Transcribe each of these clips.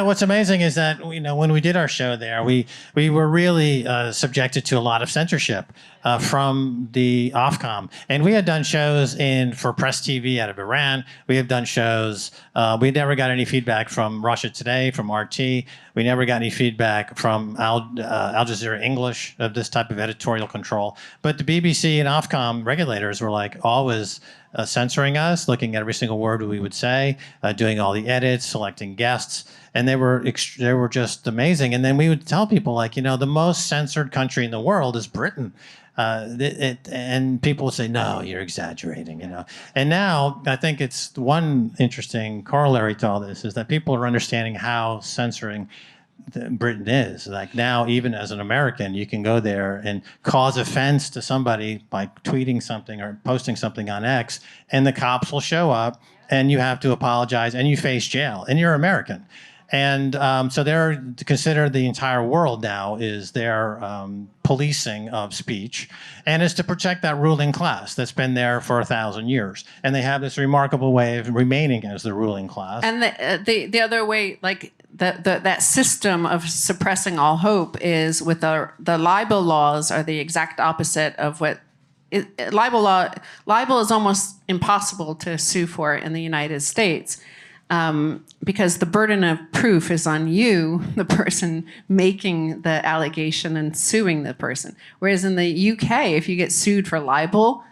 Yeah, what's amazing is that when we did our show there, we were really subjected to a lot of censorship from the Ofcom, and we had done shows for Press TV out of Iran. We have done shows. We never got any feedback from Russia Today, from RT. We never got any feedback from Al Jazeera English of this type of editorial control. But the BBC and Ofcom regulators were like always censoring us, looking at every single word we would say, doing all the edits, selecting guests, and they were just amazing. And then we would tell people like, the most censored country in the world is Britain. And people would say, no, you're exaggerating, And now I think it's one interesting corollary to all this is that people are understanding how censoring Britain is. Like now, even as an American, you can go there and cause offense to somebody by tweeting something or posting something on X, and the cops will show up and you have to apologize and you face jail and you're American. And so they're to consider the entire world now is their policing of speech, and is to protect that ruling class that's been there for 1,000 years. And they have this remarkable way of remaining as the ruling class. And the other way, like that system of suppressing all hope is with the libel laws are the exact opposite of what libel is almost impossible to sue for in the United States. Because the burden of proof is on you, the person making the allegation and suing the person. Whereas in the UK, if you get sued for libel,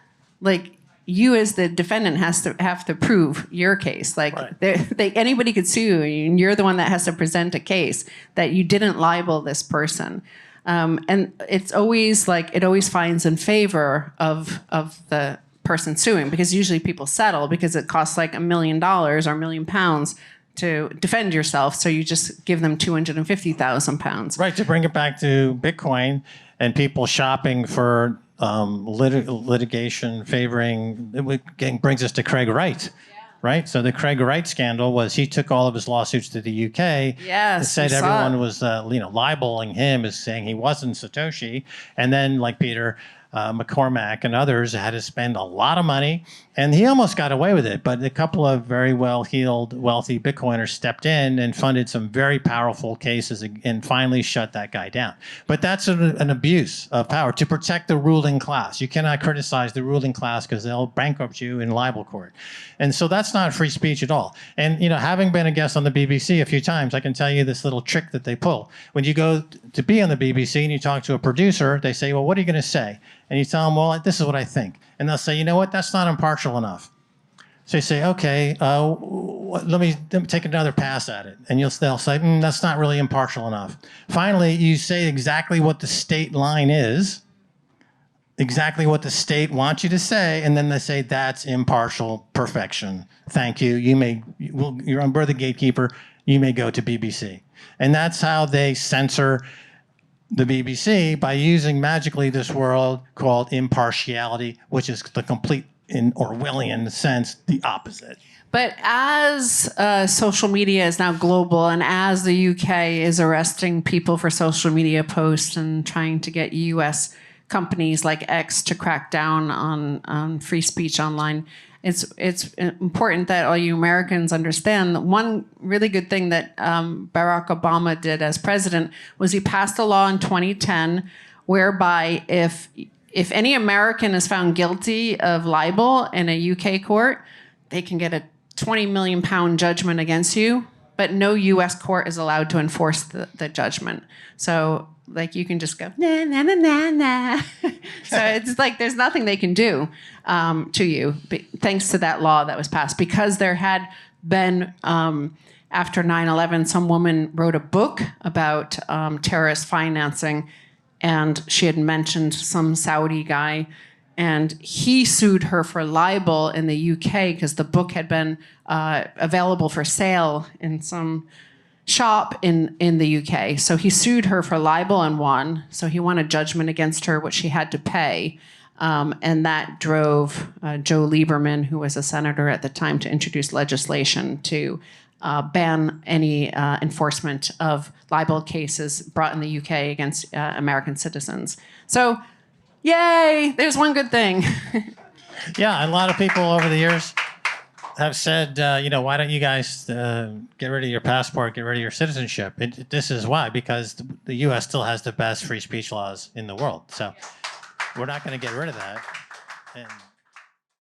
like you as the defendant have to prove your case. Like right. Anybody could sue you, and you're the one that has to present a case that you didn't libel this person. And it's always like it always finds in favor of the person suing, because usually people settle because it costs like $1 million or £1 million to defend yourself. So you just give them £250,000. Right. To bring it back to Bitcoin and people shopping for litigation favoring, it brings us to Craig Wright. Yeah. Right. So the Craig Wright scandal was he took all of his lawsuits to the UK. Yes, and said everyone was libeling him as saying he wasn't Satoshi. And then like Peter McCormack and others had to spend a lot of money, and he almost got away with it. But a couple of very well-heeled, wealthy Bitcoiners stepped in and funded some very powerful cases and finally shut that guy down. But that's an abuse of power to protect the ruling class. You cannot criticize the ruling class because they'll bankrupt you in libel court. And so that's not free speech at all. And having been a guest on the BBC a few times, I can tell you this little trick that they pull. When you go to be on the BBC and you talk to a producer, they say, well, what are you going to say? And you tell them, well, this is what I think. And they'll say, you know what, that's not impartial enough. So you say, okay, let me take another pass at it. And they'll say, that's not really impartial enough. Finally, you say exactly what the state line is, exactly what the state wants you to say, and then they say, that's impartial perfection. Thank you. You're on board the gatekeeper. You may go to BBC. And that's how they censor the BBC, by using magically this word called impartiality, which is the complete, in Orwellian sense, the opposite. But as social media is now global, and as the UK is arresting people for social media posts and trying to get US companies like X to crack down on free speech online, it's important that all you Americans understand that one really good thing that Barack Obama did as president was he passed a law in 2010 whereby if any American is found guilty of libel in a UK court, they can get a £20 million judgment against you, but no US court is allowed to enforce the judgment. So like you can just go, nah, nah, nah, nah, nah. So it's like there's nothing they can do to you, thanks to that law that was passed. Because there had been, after 9/11, some woman wrote a book about terrorist financing, and she had mentioned some Saudi guy, and he sued her for libel in the UK because the book had been available for sale in some shop in the UK. So he sued her for libel and won. So he won a judgment against her, which she had to pay. And that drove Joe Lieberman, who was a senator at the time, to introduce legislation to ban any enforcement of libel cases brought in the UK against American citizens. So, yay, there's one good thing. Yeah, a lot of people over the years have said, why don't you guys get rid of your passport, get rid of your citizenship? This is why, because the U.S. still has the best free speech laws in the world. So we're not going to get rid of that. And